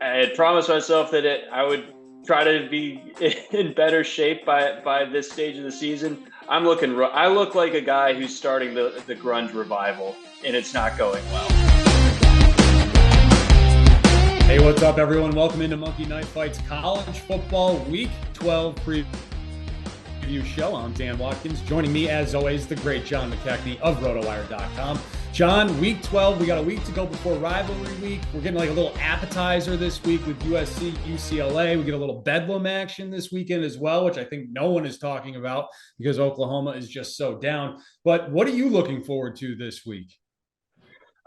I had promised myself that I would try to be in better shape by this stage of the season. I look like a guy who's starting the grunge revival, and it's not going well. Hey, what's up, everyone? Welcome into Monkey Knife Fights College Football Week 12 preview show. I'm Dan Watkins. Joining me, as always, the great John McKechnie of Rotowire.com. John, week 12, we got a week to go before rivalry week. We're getting like a little appetizer this week with USC-UCLA. We get a little Bedlam action this weekend as well, which I think no one is talking about because Oklahoma is just so down. But what are you looking forward to this week?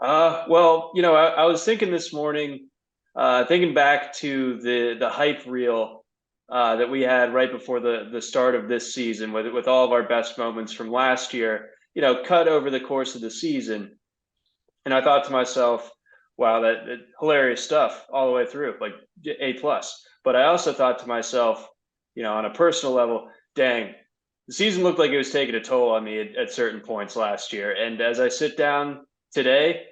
I was thinking this morning, thinking back to the hype reel that we had right before the start of this season, with all of our best moments from last year, cut over the course of the season. And I thought to myself, wow, that hilarious stuff all the way through, like A plus. But I also thought to myself, on a personal level, dang, the season looked like it was taking a toll on me at certain points last year. And as I sit down today,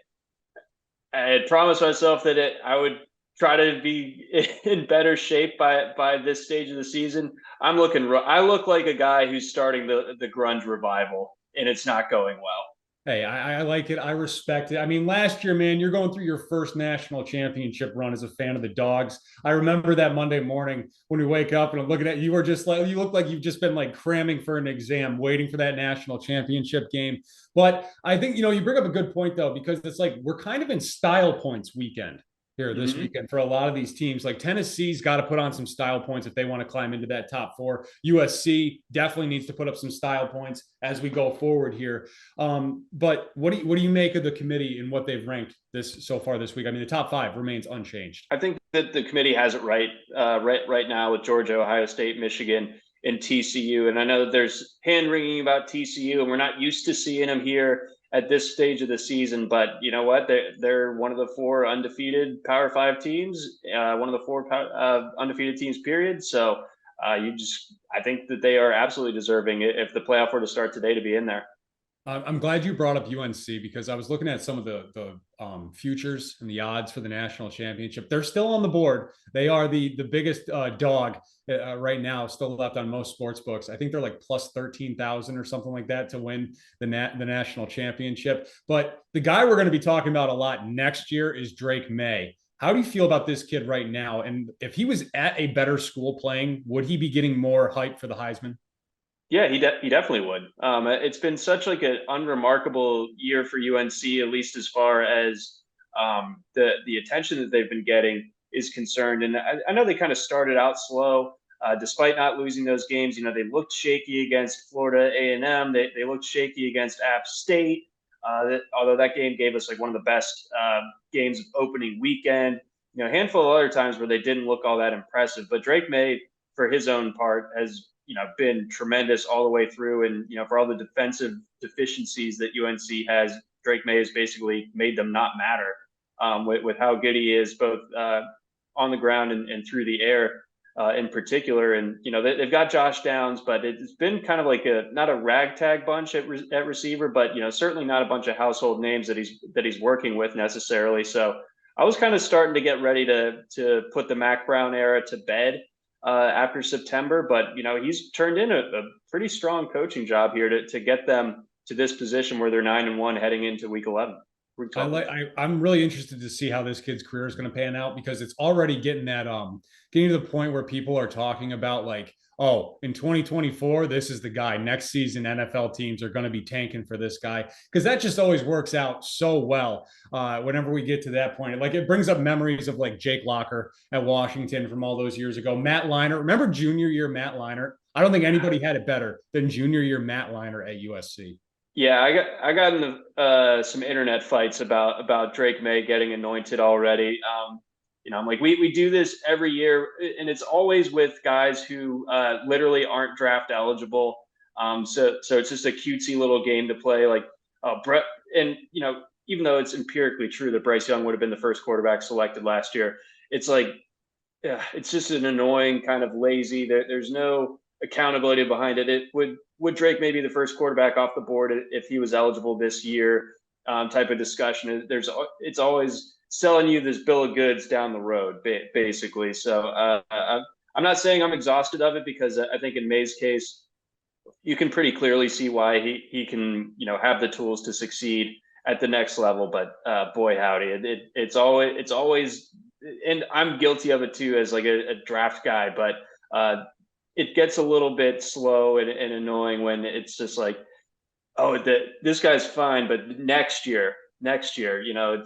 I had promised myself that I would try to be in better shape by this stage of the season. I look like a guy who's starting the grunge revival, and it's not going well. Hey, I like it. I respect it. I mean, last year, man, you're going through your first national championship run as a fan of the Dogs. I remember that Monday morning when we wake up and I'm looking at you were just like, you look like you've just been like cramming for an exam, waiting for that national championship game. But I think, you bring up a good point, though, because it's like we're kind of in style points weekend here this weekend for a lot of these teams. Like Tennessee's got to put on some style points if they want to climb into that top four. USC definitely needs to put up some style points as we go forward here. But what do you make of the committee and what they've ranked this so far this week? I mean, the top five remains unchanged. I think that the committee has it right now with Georgia, Ohio State, Michigan, and TCU. And I know that there's hand wringing about TCU, and we're not used to seeing them here at this stage of the season. But you know what? They're one of the four undefeated Power Five teams, one of the four undefeated teams, period. So I think that they are absolutely deserving, if the playoff were to start today, to be in there. I'm glad you brought up UNC because I was looking at some of the futures and the odds for the national championship. They're still on the board. They are the biggest dog right now, still left on most sports books. I think they're like plus 13,000 or something like that to win the national championship. But the guy we're going to be talking about a lot next year is Drake Maye. How do you feel about this kid right now? And if he was at a better school playing, would he be getting more hype for the Heisman? Yeah, he definitely would. It's been such like an unremarkable year for UNC, at least as far as the attention that they've been getting is concerned. And I know they kind of started out slow, despite not losing those games. They looked shaky against Florida A&M. They looked shaky against App State. Although that game gave us like one of the best games of opening weekend. A handful of other times where they didn't look all that impressive. But Drake Maye, for his own part, has been tremendous all the way through. And, for all the defensive deficiencies that UNC has, Drake Maye has basically made them not matter with how good he is, both on the ground and through the air in particular. And, they've got Josh Downs, but it's been kind of like not a ragtag bunch at receiver, but, certainly not a bunch of household names that he's working with necessarily. So I was kind of starting to get ready to put the Mac Brown era to bed after September, but he's turned in a pretty strong coaching job here to get them to this position where they're 9-1 heading into week 11. I'm really interested to see how this kid's career is going to pan out because it's already getting to the point where people are talking about like, oh, in 2024, this is the guy. Next season, NFL teams are going to be tanking for this guy because that just always works out so well whenever we get to that point. Like it brings up memories of like Jake Locker at Washington from all those years ago. Matt Leinart, remember junior year Matt Leinart? I don't think anybody had it better than junior year Matt Leinart at USC. Yeah, I got into some internet fights about Drake Maye getting anointed already. I'm like, we do this every year, and it's always with guys who literally aren't draft eligible. So it's just a cutesy little game to play. Like, Brett, and even though it's empirically true that Bryce Young would have been the first quarterback selected last year, it's like, yeah, it's just an annoying kind of lazy. There's no accountability behind it. Would Drake maybe the first quarterback off the board if he was eligible this year? Type of discussion. It's always selling you this bill of goods down the road, basically. So I'm not saying I'm exhausted of it, because I think in Maye's case, you can pretty clearly see why he can, have the tools to succeed at the next level. But boy, howdy, it's always, and I'm guilty of it too as like a draft guy, but it gets a little bit slow and annoying when it's just like, oh, this guy's fine, but next year,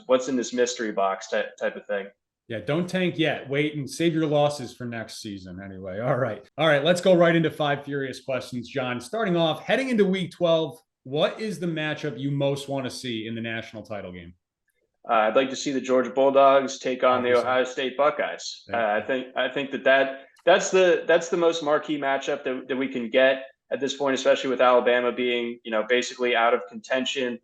what's in this mystery box type of thing. Yeah, don't tank yet. Wait and save your losses for next season anyway. All right. Let's go right into 5 furious questions, John. Starting off, heading into week 12, what is the matchup you most want to see in the national title game? I'd like to see the Georgia Bulldogs take on the Ohio State Buckeyes. I think that's the most marquee matchup that we can get at this point, especially with Alabama being, basically out of contention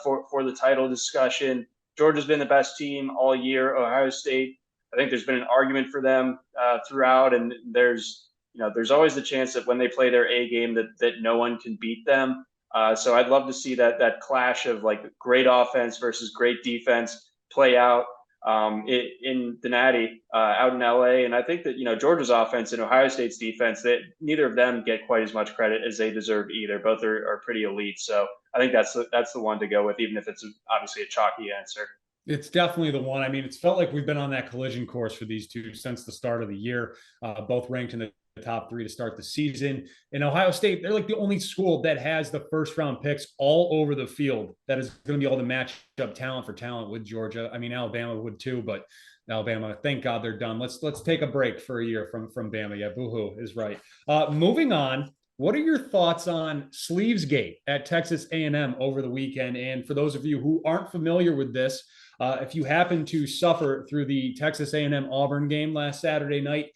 for the title discussion. Georgia's been the best team all year. Ohio State, I think there's been an argument for them throughout, and there's always the chance that when they play their A game that no one can beat them. So I'd love to see that clash of like great offense versus great defense play out in the Natty out in LA. And I think that, Georgia's offense and Ohio State's defense, that neither of them get quite as much credit as they deserve either. Both are pretty elite. So I think that's the one to go with, even if it's obviously a chalky answer. It's definitely the one. I mean, it's felt like we've been on that collision course for these two since the start of the year, both ranked in the top 3 to start the season. In Ohio State, they're like the only school that has the first round picks all over the field that is going to be able to match up talent for talent with Georgia. I mean, Alabama would too, but Alabama, thank God they're done. Let's take a break for a year from Bama. Yeah, boohoo is right. Moving on. What are your thoughts on Sleevesgate at Texas A&M over the weekend? And for those of you who aren't familiar with this, if you happen to suffer through the Texas A&M Auburn game last Saturday night,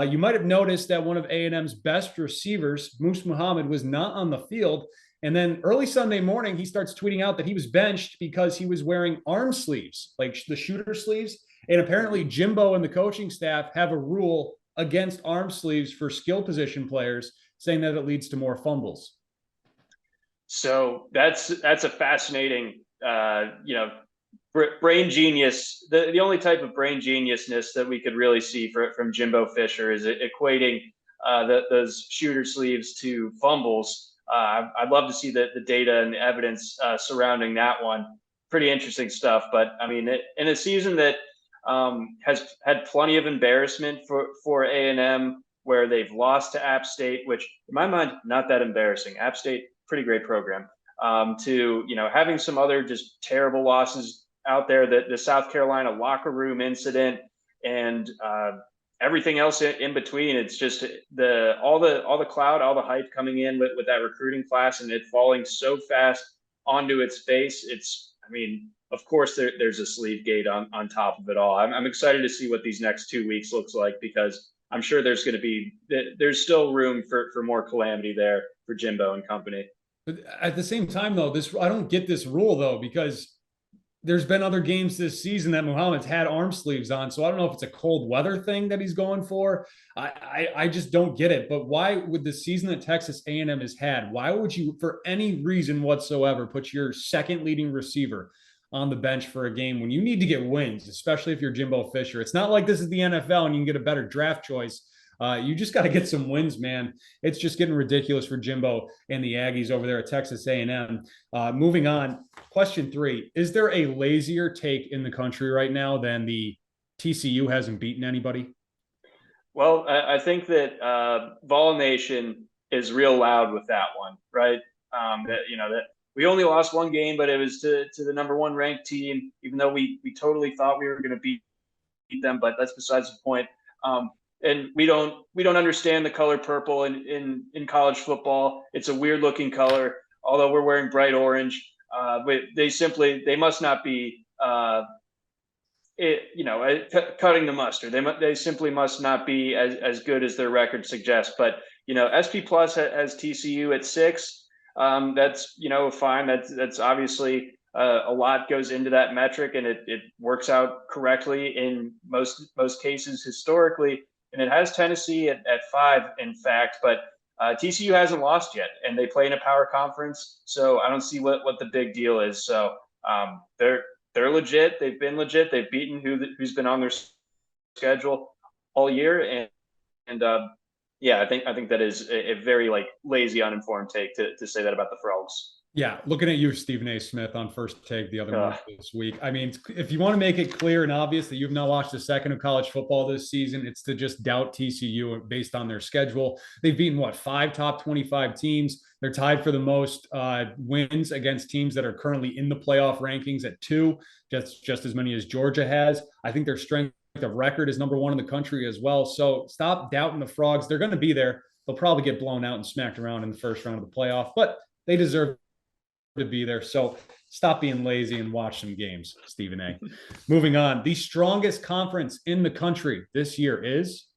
you might have noticed that one of A&M's best receivers, Moose Muhammad, was not on the field. And then early Sunday morning, he starts tweeting out that he was benched because he was wearing arm sleeves, like the shooter sleeves. And apparently Jimbo and the coaching staff have a rule against arm sleeves for skill position players, saying that it leads to more fumbles. So that's a fascinating, brain genius. The only type of brain geniusness that we could really see from Jimbo Fisher is equating those shooter sleeves to fumbles. I'd love to see the data and the evidence surrounding that one. Pretty interesting stuff. But I mean, in a season that has had plenty of embarrassment for A&M, where they've lost to App State, which in my mind, not that embarrassing. App State, pretty great program. To having some other just terrible losses out there, the South Carolina locker room incident, and everything else in between. It's just all the cloud, all the hype coming in with that recruiting class, and it falling so fast onto its face. Of course, there's a sleeve gate on top of it all. I'm excited to see what these next 2 weeks looks like, because I'm sure there's still room for more calamity there for Jimbo and company. But at the same time, though, I don't get this rule, though, because there's been other games this season that Muhammad's had arm sleeves on. So I don't know if it's a cold weather thing that he's going for. I just don't get it. But why, with the season that Texas A&M has had, why would you, for any reason whatsoever, put your second leading receiver on the bench for a game when you need to get wins, especially if you're Jimbo Fisher? It's not like this is the NFL and you can get a better draft choice. You just got to get some wins, man. It's just getting ridiculous for Jimbo and the Aggies over there at Texas A&M. Moving on, question 3. Is there a lazier take in the country right now than the TCU hasn't beaten anybody? Well, I think that Vol Nation is real loud with that one, right? That we only lost one game, but it was to the number 1 ranked team, even though we totally thought we were going to beat them, but that's besides the point. And we don't understand the color purple in college football. It's a weird looking color, although we're wearing bright orange. They must not be cutting the mustard. They simply must not be as good as their record suggests. But SP Plus has TCU at 6. That's fine. That's obviously a lot goes into that metric, and it works out correctly in most cases historically. And it has Tennessee at 5, in fact, but TCU hasn't lost yet, and they play in a power conference, so I don't see what the big deal is. So they're they're legit. They've been legit. They've beaten who's been on their schedule all year, and yeah, I think that is a very like lazy, uninformed take to say that about the Frogs. Yeah, looking at you, Stephen A. Smith, on First Take the other morning this week. I mean, if you want to make it clear and obvious that you've not watched a second of college football this season, it's to just doubt TCU based on their schedule. They've beaten, what, 5 top 25 teams. They're tied for the most wins against teams that are currently in the playoff rankings at 2, just as many as Georgia has. I think their strength of record is number 1 in the country as well. So stop doubting the Frogs. They're going to be there. They'll probably get blown out and smacked around in the first round of the playoff, but they deserve to be there. So stop being lazy and watch some games, Stephen A. Moving on, the strongest conference in the country this year is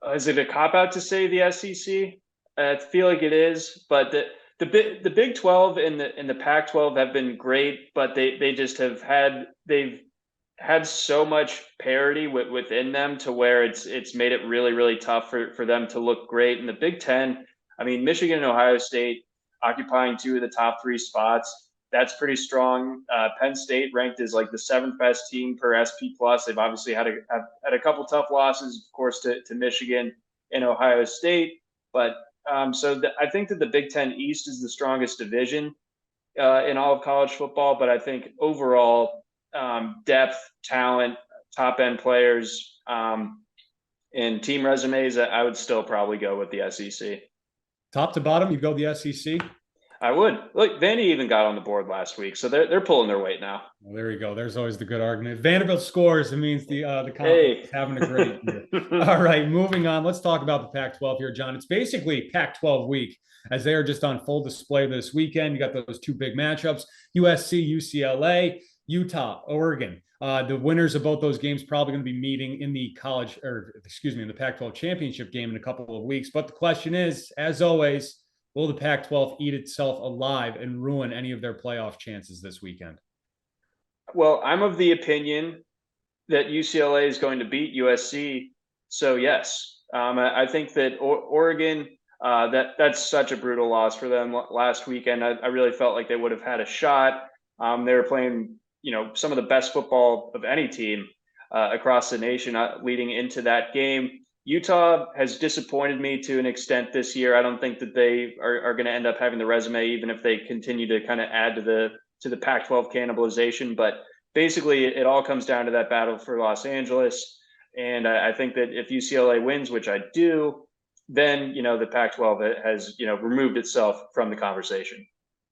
it a cop out to say the SEC? I feel like it is, but the Big 12 and the Pac-12 have been great, but they've had so much parity within them to where it's made it really, really tough for them to look great. In the Big 10, I mean, Michigan and Ohio State occupying 2 of the top 3 spots. That's pretty strong. Penn State ranked as like the 7th best team per SP Plus. They've obviously had a couple tough losses, of course, to Michigan and Ohio State. But I think that the Big 10 East is the strongest division in all of college football. But I think overall depth, talent, top end players, and team resumes, I would still probably go with the SEC. Top to bottom, you go the SEC? I would. Look, Vandy even got on the board last week, so they're pulling their weight now. Well, there you go. There's always the good argument. If Vanderbilt scores, it means the conference is having a great year. All right, moving on. Let's talk about the Pac-12 here, John. It's basically Pac-12 week, as they are just on full display this weekend. You got those 2 big matchups: USC-UCLA, Utah, Oregon. The winners of both those games probably going to be meeting in the in the Pac-12 championship game in a couple of weeks. But the question is, as always, will the Pac-12 eat itself alive and ruin any of their playoff chances this weekend? Well, I'm of the opinion that UCLA is going to beat USC. So yes, I think that Oregon, that's such a brutal loss for them last weekend. I really felt like they would have had a shot. They were playing, some of the best football of any team across the nation leading into that game. Utah has disappointed me to an extent this year. I don't think that they are going to end up having the resume, even if they continue to kind of add to the Pac-12 cannibalization. But basically, it all comes down to that battle for Los Angeles. And I think that if UCLA wins, which I do, then the Pac-12 has removed itself from the conversation.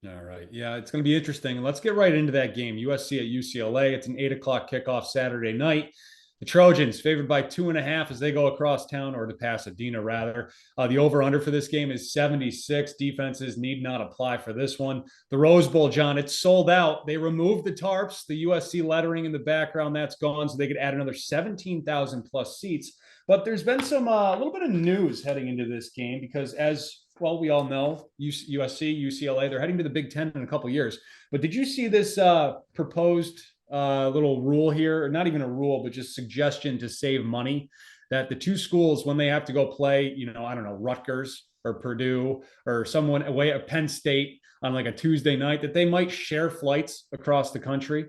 All right. Yeah, it's going to be interesting. Let's get right into that game. USC at UCLA. It's an 8:00 kickoff Saturday night. The Trojans favored by 2.5 as they go across town, or to Pasadena rather. The over-under for this game is 76. Defenses need not apply for this one. The Rose Bowl, John, it's sold out. They removed the tarps, the USC lettering in the background, that's gone, so they could add another 17,000 plus seats. But there's been some a little bit of news heading into this game because, as well, we all know USC, UCLA, they're heading to the Big Ten in a couple of years. But did you see this proposed little rule here, or not even a rule, but just suggestion to save money, that the 2 schools, when they have to go play, I don't know, Rutgers or Purdue or someone away at Penn State on like a Tuesday night, that they might share flights across the country?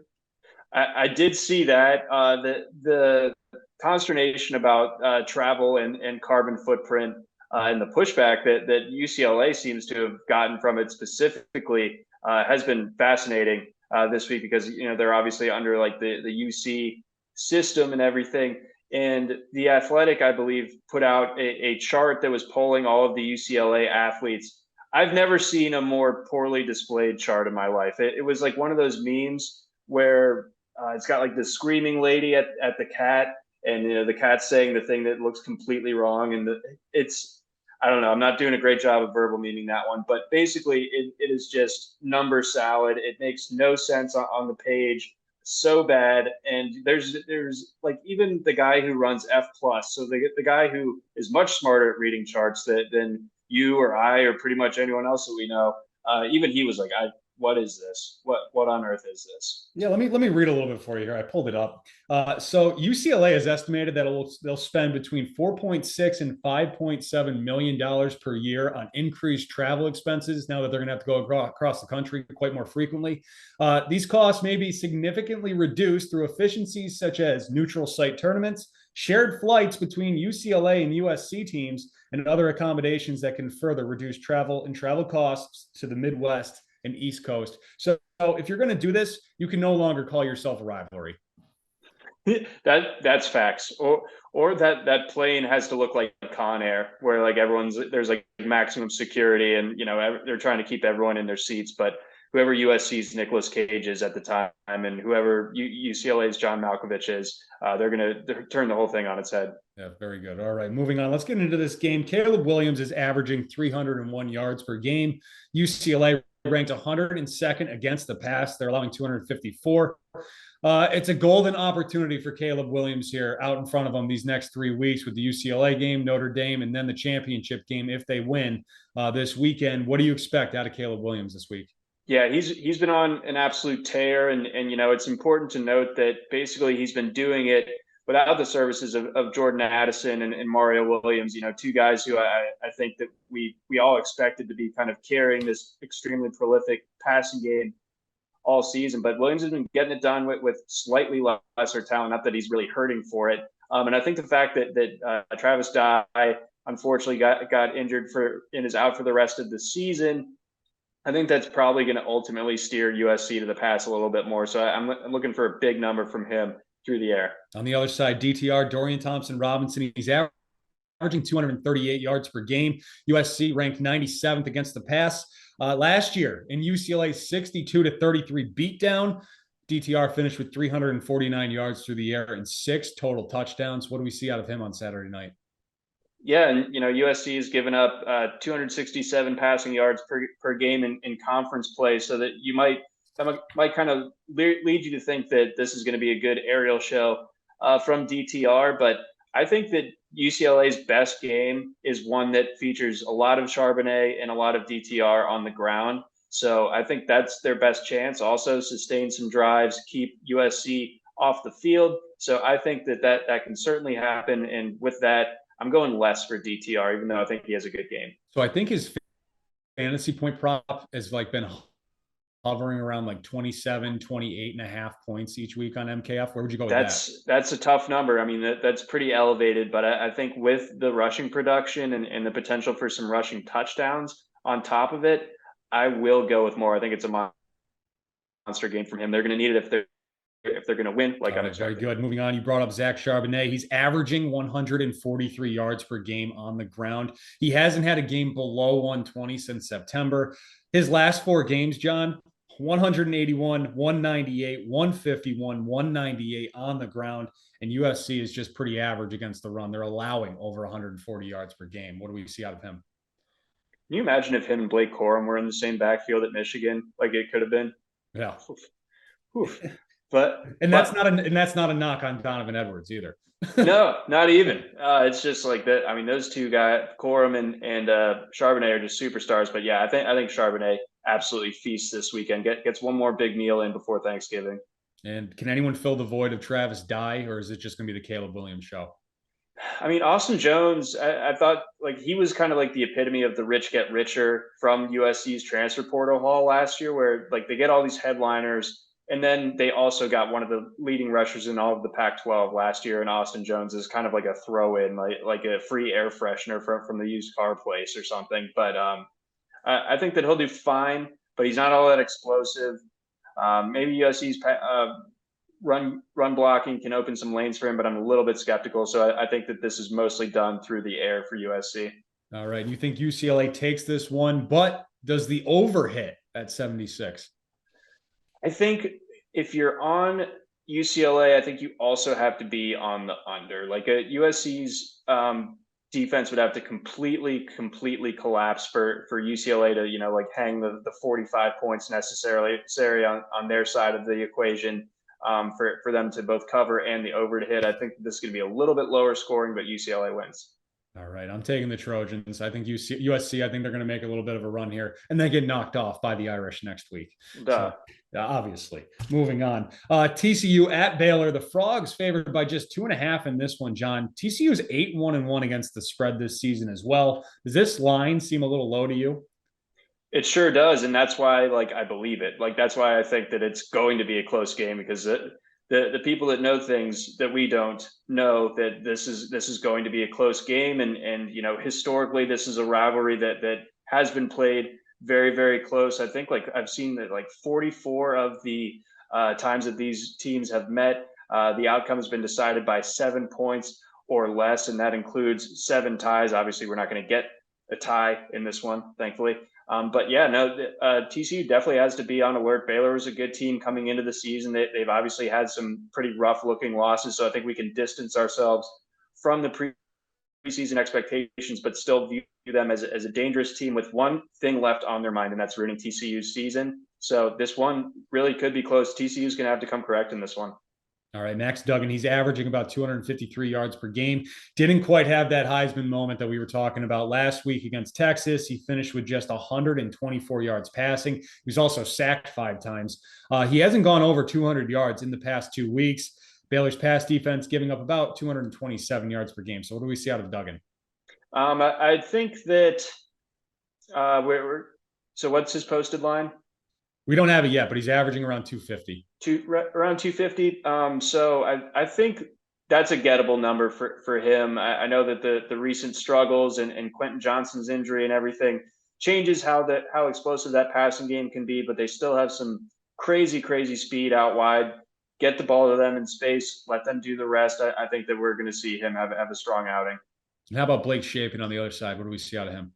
I did see that. The consternation about travel and carbon footprint and the pushback that UCLA seems to have gotten from it specifically has been fascinating this week, because they're obviously under like the UC system and everything. And The Athletic, I believe, put out a chart that was polling all of the UCLA athletes. I've never seen a more poorly displayed chart in my life. It was like one of those memes where it's got like the screaming lady at the cat, and the cat's saying the thing that looks completely wrong, and I don't know. I'm not doing a great job of verbal meaning that one, but basically it is just number salad. It makes no sense on the page. So bad. And there's like even the guy who runs F plus. So the guy who is much smarter at reading charts than you or I or pretty much anyone else that we know. Even he was like, what is this? What on earth is this? Yeah, let me read a little bit for you here. I pulled it up. So UCLA has estimated that they'll spend between 4.6 and 5.7 million dollars per year on increased travel expenses now that they're going to have to go across the country quite more frequently. These costs may be significantly reduced through efficiencies such as neutral site tournaments, shared flights between UCLA and USC teams, and other accommodations that can further reduce travel costs to the Midwest and East Coast. So if you're going to do this, you can no longer call yourself a rivalry. That's facts. Or that plane has to look like Con Air, where like there's like maximum security, and they're trying to keep everyone in their seats. But whoever USC's Nicolas Cage is at the time, and whoever UCLA's John Malkovich is, they're going to turn the whole thing on its head. Yeah, very good. All right, moving on. Let's get into this game. Caleb Williams is averaging 301 yards per game. UCLA ranked 102nd against the pass. They're allowing 254. It's a golden opportunity for Caleb Williams here out in front of him these next 3 weeks with the UCLA game, Notre Dame, and then the championship game if they win this weekend. What do you expect out of Caleb Williams this week? Yeah, he's been on an absolute tear, and it's important to note that basically he's been doing it without the services of Jordan Addison and Mario Williams, two guys who I think that we all expected to be kind of carrying this extremely prolific passing game all season. But Williams has been getting it done with slightly lesser talent, not that he's really hurting for it. And I think the fact that Travis Dye unfortunately got injured and is out for the rest of the season, I think that's probably going to ultimately steer USC to the pass a little bit more. So I'm looking for a big number from him through the air. On the other side, DTR, Dorian Thompson-Robinson, he's averaging 238 yards per game. USC ranked 97th against the pass. Last year in UCLA's 62-33 beatdown, DTR finished with 349 yards through the air and 6 total touchdowns. What do we see out of him on Saturday night? Yeah, and USC has given up 267 passing yards per game in conference play, so that might kind of lead you to think that this is going to be a good aerial show from DTR. But I think that UCLA's best game is one that features a lot of Charbonnet and a lot of DTR on the ground. So I think that's their best chance. Also sustain some drives, keep USC off the field. So I think that can certainly happen. And with that, I'm going less for DTR, even though I think he has a good game. So I think his fantasy point prop has been hovering around 27, 28.5 points each week on MKF. Where would you go with that? That's a tough number. I mean, that's pretty elevated, but I think with the rushing production and the potential for some rushing touchdowns on top of it, I will go with more. I think it's a monster game from him. They're going to need it if they're going to win. Very good. Moving on, you brought up Zach Charbonnet. He's averaging 143 yards per game on the ground. He hasn't had a game below 120 since September. His last 4 games, John, 181, 198, 151, 198 on the ground. And USC is just pretty average against the run. They're allowing over 140 yards per game. What do we see out of him? Can you imagine if him and Blake Corum were in the same backfield at Michigan, like it could have been? Yeah. Oof. That's not a knock on Donovan Edwards either. No, not even. It's just like that. I mean, those two guys, Corum and Charbonnet, are just superstars. But yeah, I think Charbonnet absolutely feasts this weekend. Gets one more big meal in before Thanksgiving. And can anyone fill the void of Travis Dye, or is it just going to be the Caleb Williams show? I mean, Austin Jones, I thought he was kind of like the epitome of the rich get richer from USC's transfer portal haul last year, where they get all these headliners. And then they also got one of the leading rushers in all of the Pac-12 last year, and Austin Jones is kind of like a throw-in, like a free air freshener from the used car place or something. But I think that he'll do fine, but he's not all that explosive. Maybe USC's run blocking can open some lanes for him, but I'm a little bit skeptical. So I think that this is mostly done through the air for USC. All right. You think UCLA takes this one, but does the over hit at 76? I think if you're on UCLA, I think you also have to be on the under. USC's defense would have to completely collapse for UCLA to hang the 45 points necessary on their side of the equation for them to both cover and the over to hit. I think this is going to be a little bit lower scoring, but UCLA wins. All right, I'm taking the Trojans. I think USC, I think they're going to make a little bit of a run here and then get knocked off by the Irish next week. So, Duh. obviously, moving on. TCU at Baylor. The Frogs favored by just 2.5 in this one, John. TCU is 8-1-1 against the spread this season as well. Does this line seem a little low to you? It sure does, and that's why, like, I believe it. Like, that's why I think that it's going to be a close game because the people that know things that we don't know that this is going to be a close game, and historically this is a rivalry that has been played very very close. I think like I've seen that like 44 of the times that these teams have met, the outcome has been decided by 7 points or less, and that includes 7 ties. Obviously, we're not going to get a tie in this one, thankfully. But yeah, no, TCU definitely has to be on alert. Baylor was a good team coming into the season. They've obviously had some pretty rough looking losses. So I think we can distance ourselves from the preseason expectations, but still view them as a dangerous team with one thing left on their mind, and that's ruining TCU's season. So this one really could be close. TCU's going to have to come correct in this one. All right, Max Duggan, he's averaging about 253 yards per game. Didn't quite have that Heisman moment that we were talking about last week against Texas. He finished with just 124 yards passing. He was also sacked 5 times. He hasn't gone over 200 yards in the past 2 weeks. Baylor's pass defense giving up about 227 yards per game. So what do we see out of Duggan? I think that so what's his posted line? We don't have it yet, but he's averaging around 250. Around 250. So I think that's a gettable number for him. I know that the recent struggles and Quentin Johnston's injury and everything changes how explosive that passing game can be, but they still have some crazy speed out wide. Get the ball to them in space, let them do the rest. I think that we're going to see him have a strong outing. And how about Blake Shapen on the other side? What do we see out of him?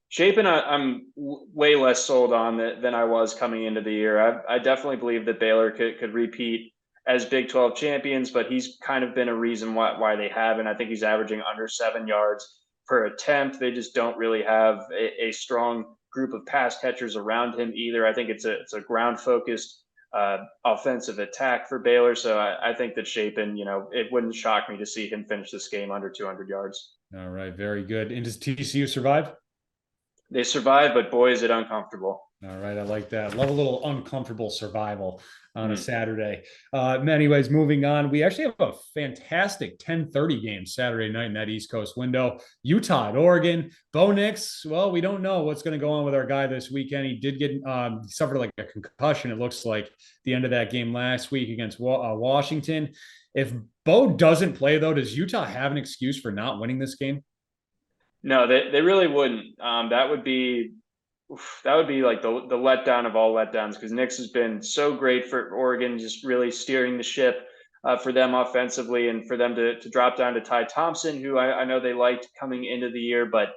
Shapen, I'm way less sold on than I was coming into the year. I definitely believe that Baylor could repeat as Big 12 champions, but he's kind of been a reason why they haven't. I think he's averaging under 7 yards per attempt. They just don't really have a strong group of pass catchers around him either. I think it's a ground focused offensive attack for Baylor. So I think that Shapen, it wouldn't shock me to see him finish this game under 200 yards. All right, very good. And does TCU survive? They survive, but boy, is it uncomfortable. All right, I like that. Love a little uncomfortable survival on a Saturday. Anyways, moving on. We actually have a fantastic 10:30 game Saturday night in that East Coast window. Utah at Oregon. Bo Nix, well, we don't know what's going to go on with our guy this weekend. He did get suffered like a concussion, it looks like, the end of that game last week against Washington. If Bo doesn't play, though, does Utah have an excuse for not winning this game? No, they really wouldn't. That would be like the letdown of all letdowns because Nix has been so great for Oregon, just really steering the ship for them offensively, and for them to drop down to Ty Thompson, who I know they liked coming into the year, but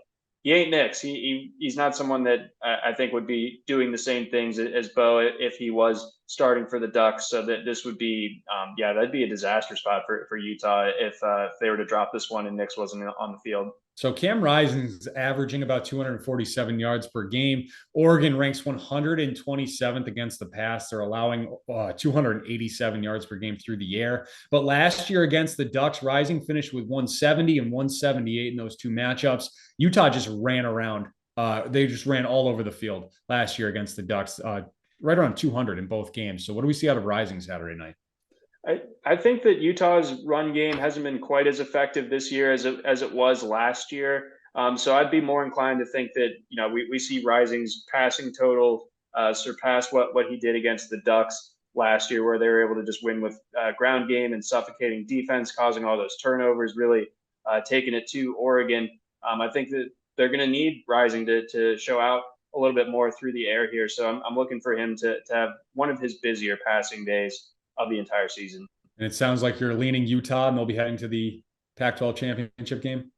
he ain't Nix. He's not someone that I think would be doing the same things as Bo if he was starting for the Ducks. So that this would be, that'd be a disaster spot for Utah if they were to drop this one and Nix wasn't on the field. So Cam Rising's averaging about 247 yards per game. Oregon ranks 127th against the pass. They're allowing 287 yards per game through the air. But last year against the Ducks, Rising finished with 170 and 178 in those two matchups. Utah just ran around. They just ran all over the field last year against the Ducks, right around 200 in both games. So what do we see out of Rising Saturday night? I think that Utah's run game hasn't been quite as effective this year as it was last year. So I'd be more inclined to think that we see Rising's passing total surpass what he did against the Ducks last year, where they were able to just win with ground game and suffocating defense, causing all those turnovers, really taking it to Oregon. I think that they're going to need Rising to show out a little bit more through the air here. So I'm looking for him to have one of his busier passing days of the entire season. And it sounds like you're leaning Utah, and they'll be heading to the Pac-12 championship game.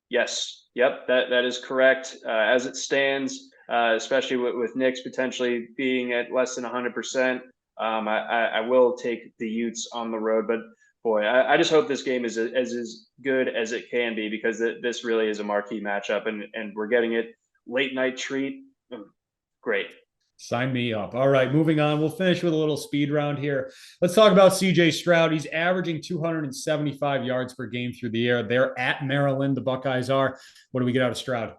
Yes. Yep. That is correct. As it stands, especially with Nix potentially being at less than 100%, I will take the Utes on the road. But boy, I just hope this game is as good as it can be, because this really is a marquee matchup, and we're getting it late night treat. Great. Sign me up. All right, moving on. We'll finish with a little speed round here. Let's talk about CJ Stroud. He's averaging 275 yards per game through the air. They're at Maryland. The Buckeyes are. What do we get out of Stroud?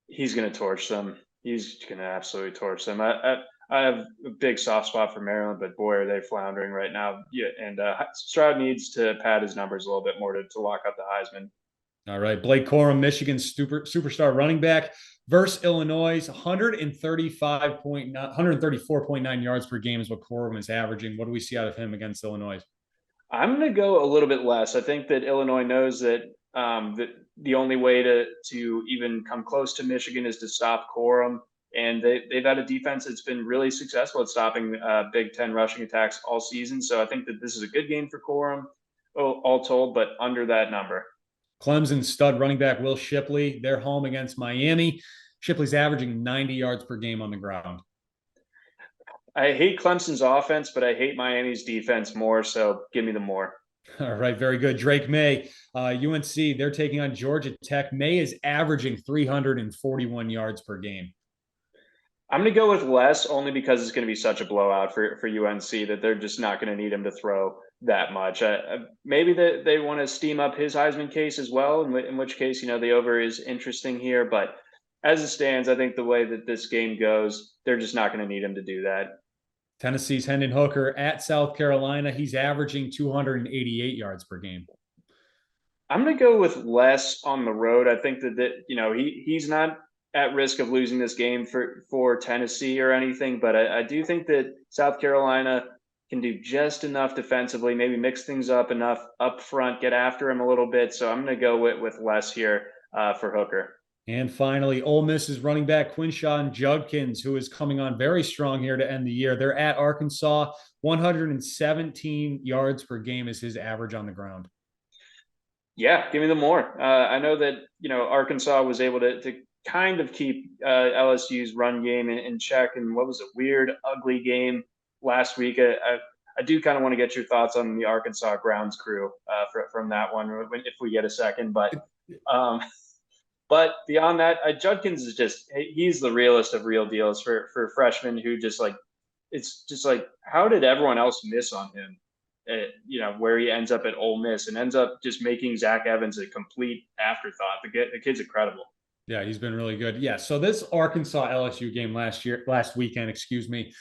He's going to torch them. He's going to absolutely torch them. I have a big soft spot for Maryland, but boy, are they floundering right now. Yeah, and Stroud needs to pad his numbers a little bit more to lock up the Heisman. All right, Blake Corum, Michigan's superstar running back versus Illinois, 134.9 yards per game is what Corum is averaging. What do we see out of him against Illinois? I'm going to go a little bit less. I think that Illinois knows that the only way to even come close to Michigan is to stop Corum. And they've had a defense that's been really successful at stopping Big Ten rushing attacks all season. So I think that this is a good game for Corum, all told, but under that number. Clemson stud running back Will Shipley. They're home against Miami. Shipley's averaging 90 yards per game on the ground. I hate Clemson's offense, but I hate Miami's defense more. So give me the more. All right, very good. Drake Maye, UNC, they're taking on Georgia Tech. Maye is averaging 341 yards per game. I'm going to go with less only because it's going to be such a blowout for UNC that they're just not going to need him to throw that much. Maybe they want to steam up his Heisman case as well, in which case, the over is interesting here. But as it stands, I think the way that this game goes, they're just not going to need him to do that. Tennessee's Hendon Hooker at South Carolina. He's averaging 288 yards per game. I'm going to go with less on the road. I think that he's not at risk of losing this game for Tennessee or anything, but I do think that South Carolina can do just enough defensively, maybe mix things up enough up front, get after him a little bit. So I'm going to go with less here for Hooker. And finally, Ole Miss's running back Quinshon Judkins, who is coming on very strong here to end the year. They're at Arkansas. 117 yards per game is his average on the ground. Yeah, give me the more. I know that Arkansas was able to kind of keep LSU's run game in check, and what was a weird, ugly game last week. I do kind of want to get your thoughts on the Arkansas grounds crew from that one if we get a second, but beyond that, Judkins is he's the realest of real deals for freshmen who it's just like, how did everyone else miss on him? Where he ends up at Ole Miss and ends up just making Zach Evans a complete afterthought. The kid's incredible. Yeah, he's been really good. Yeah, so this Arkansas LSU game last weekend, between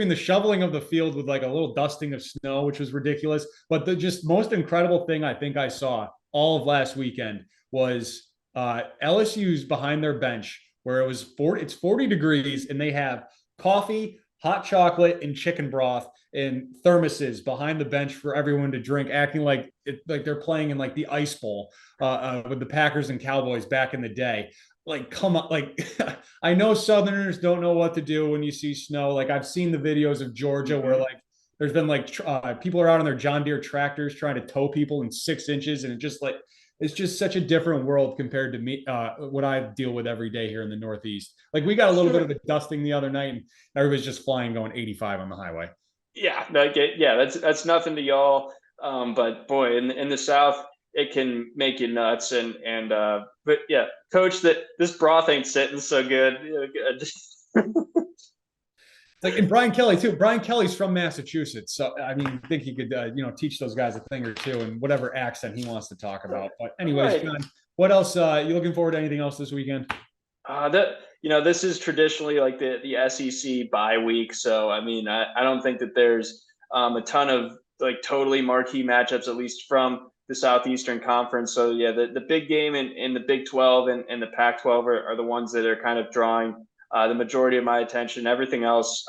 the shoveling of the field with like a little dusting of snow, which was ridiculous, but the just most incredible thing I think I saw all of last weekend was LSU's behind their bench where it's 40 degrees and they have coffee, hot chocolate, and chicken broth in thermoses behind the bench for everyone to drink, acting like they're playing in like the Ice Bowl with the Packers and Cowboys back in the day. Like, come on, like I know Southerners don't know what to do when you see snow. Like I've seen the videos of Georgia where like there's been like people are out on their John Deere tractors trying to tow people in 6 inches, and it's just such a different world compared to me, what I deal with every day here in the Northeast. Like we got a little bit of a dusting the other night, and everybody's just flying going 85 on the highway. Yeah, that's nothing to y'all. But boy, in the South, it can make you nuts. But yeah, Coach, that this broth ain't sitting so good. Like, and Brian Kelly too. Brian Kelly's from Massachusetts, so I think he could teach those guys a thing or two in whatever accent he wants to talk about. But anyways, right. John, what else? You looking forward to anything else this weekend? This is traditionally like the SEC bye week, so I don't think that there's a ton of like totally marquee matchups, at least from the Southeastern Conference. So yeah, the big game in the Big 12 and the Pac-12 are the ones that are kind of drawing the majority of my attention. Everything else,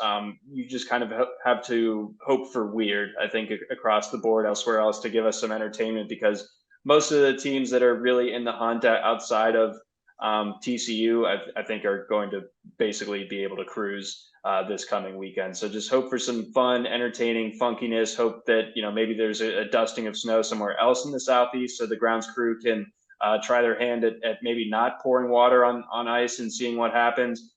you just kind of have to hope for weird, I think, across the board elsewhere else to give us some entertainment, because most of the teams that are really in the hunt outside of TCU, I think, are going to basically be able to cruise this coming weekend. So just hope for some fun, entertaining funkiness. Hope that, maybe there's a dusting of snow somewhere else in the Southeast so the grounds crew can try their hand at maybe not pouring water on ice and seeing what happens.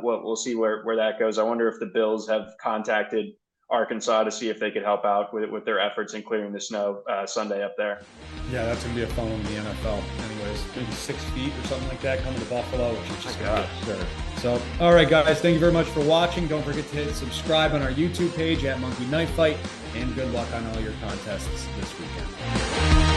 We'll see where that goes. I wonder if the Bills have contacted Arkansas to see if they could help out with their efforts in clearing the snow Sunday up there. Yeah, that's going to be a fun one in the NFL. Anyways, maybe 6 feet or something like that coming to Buffalo, which is just going to be absurd. So, all right, guys, thank you very much for watching. Don't forget to hit subscribe on our YouTube page at Monkey Knife Fight, and good luck on all your contests this weekend.